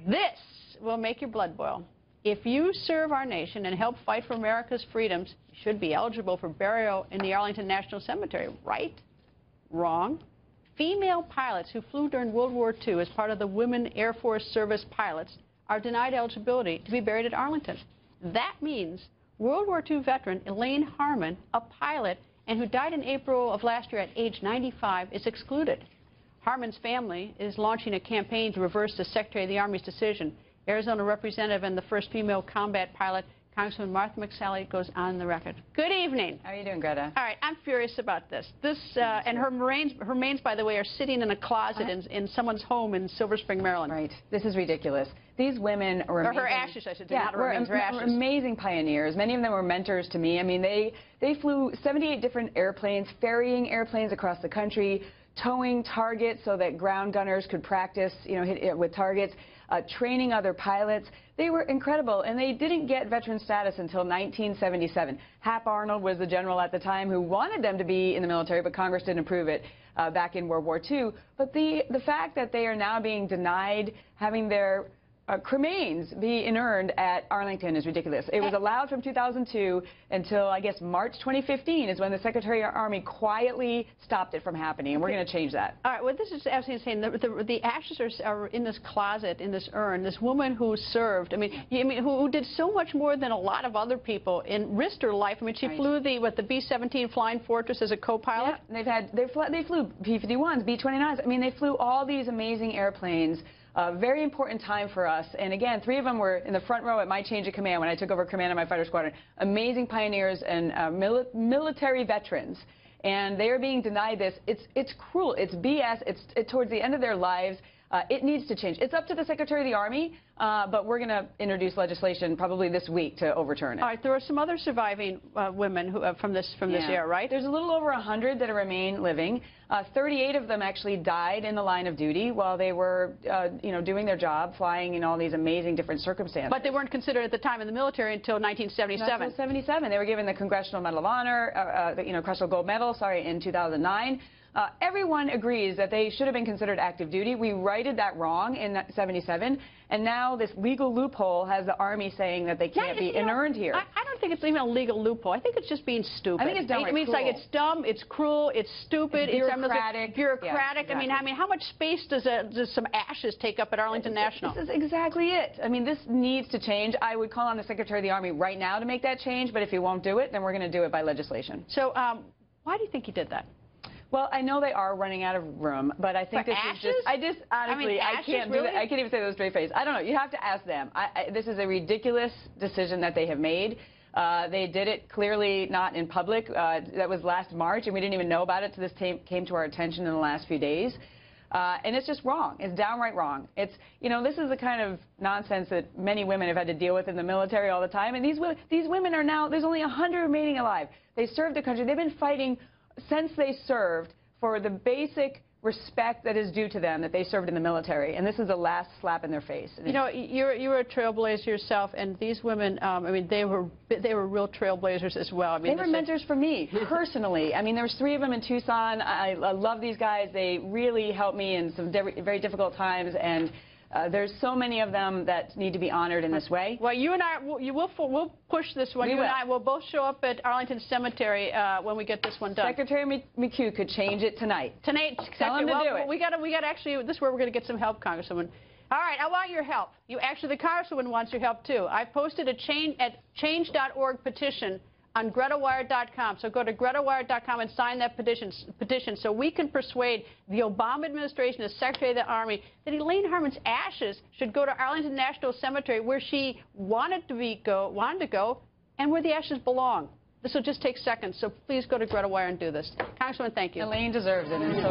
This will make your blood boil. If you serve our nation and help fight for America's freedoms, you should be eligible for burial in the Arlington National Cemetery, right? Wrong. Female pilots who flew during World War II as part of the Women Air Force Service pilots are denied eligibility to be buried at Arlington. That means World War II veteran ELAINE HARMON, a pilot, and who died in April of last year at age 95, is excluded. Harmon's family is launching a campaign to reverse the Secretary of the Army's decision. Arizona representative and the first female combat pilot, Congresswoman Martha McSally, goes on the record. Good evening. How are you doing, Greta? All right, I'm furious about this. And her remains, by the way, are sitting in a closet in someone's home in Silver Spring, Maryland. Right. This is ridiculous. These women were amazing. Or her ashes, I should say, yeah, not her remains, her ashes. Were amazing pioneers. Many of them were mentors to me. I mean, they flew 78 different airplanes, ferrying airplanes across the country, towing targets so that ground gunners could practice, hit with targets, training other pilots. They were incredible, and they didn't get veteran status until 1977. Hap Arnold was the general at the time who wanted them to be in the military, but Congress didn't approve it back in World War II. But the fact that they are now being denied having their cremains be inurned at Arlington is ridiculous. It was allowed from 2002 until, I guess, March 2015 is when the Secretary of the Army quietly stopped it from happening, and we're going to change that. All right, well, this is absolutely insane. The ashes are in this closet, in this urn. This woman who served, who did so much more than a lot of other people and risked her life. I mean, she flew the B-17 Flying Fortress as a co-pilot. Yeah, they flew P-51s, B-29s. I mean, they flew all these amazing airplanes. Very important time for us. And again, 3 of them were in the front row at my change of command when I took over command of my fighter squadron. Amazing pioneers and military veterans. And they are being denied this. It's cruel. It's BS. It's towards the end of their lives. It needs to change. It's up to the Secretary of the Army, but we're going to introduce legislation probably this week to overturn it. All right, there are some other surviving women who, from this era, right? There's a little over 100 that remain living. 38 of them actually died in the line of duty while they were, doing their job, flying in all these amazing different circumstances. But they weren't considered at the time in the military until 1977. Until 77. They were given the Congressional Medal of Honor, Congressional Gold Medal, in 2009. Everyone agrees that they should have been considered active duty. We righted that wrong in 77, and now this legal loophole has the Army saying that they can't be inurned here. I don't think it's even a legal loophole. I think it's just being stupid. I think it's downright cruel. It's like it's dumb, it's cruel, it's stupid, it's bureaucratic. Bureaucratic. Yeah, exactly. How much space does some ashes take up at Arlington National? This is exactly it. This needs to change. I would call on the Secretary of the Army right now to make that change, but if he won't do it, then we're going to do it by legislation. So why do you think he did that? Well, I know they are running out of room, but I think this is just, honestly, I can't do that. I can't even say those straight face. I don't know. You have to ask them. This is a ridiculous decision that they have made. They did it clearly not in public. That was last March, and we didn't even know about it until this came to our attention in the last few days. And it's just wrong. It's downright wrong. It's, this is the kind of nonsense that many women have had to deal with in the military all the time. And these women are now, there's only 100 remaining alive. They served the country. They've been fighting since they served for the basic respect that is due to them, that they served in the military, and this is the last slap in their face. You were a trailblazer yourself, and these women, they were real trailblazers as well. They were mentors for me personally. There was 3 of them in Tucson. I love these guys. They really helped me in some very difficult times, and there's so many of them that need to be honored in this way. Well, you and I, we'll push this one. You and I will both show up at Arlington Cemetery when we get this one done. Secretary McHugh could change it tonight. Tell him to do it. We got actually, this is where we're going to get some help, Congresswoman. All right, I want your help. The Congresswoman wants your help, too. I posted a change.org petition on GretaWire.com. So go to GretaWire.com and sign that petition so we can persuade the Obama administration, the Secretary of the Army, that ELAINE Harmon's ashes should go to Arlington National Cemetery, where she wanted to go, and where the ashes belong. This will just take seconds, so please go to GretaWire and do this. Congresswoman, thank you. ELAINE deserves it.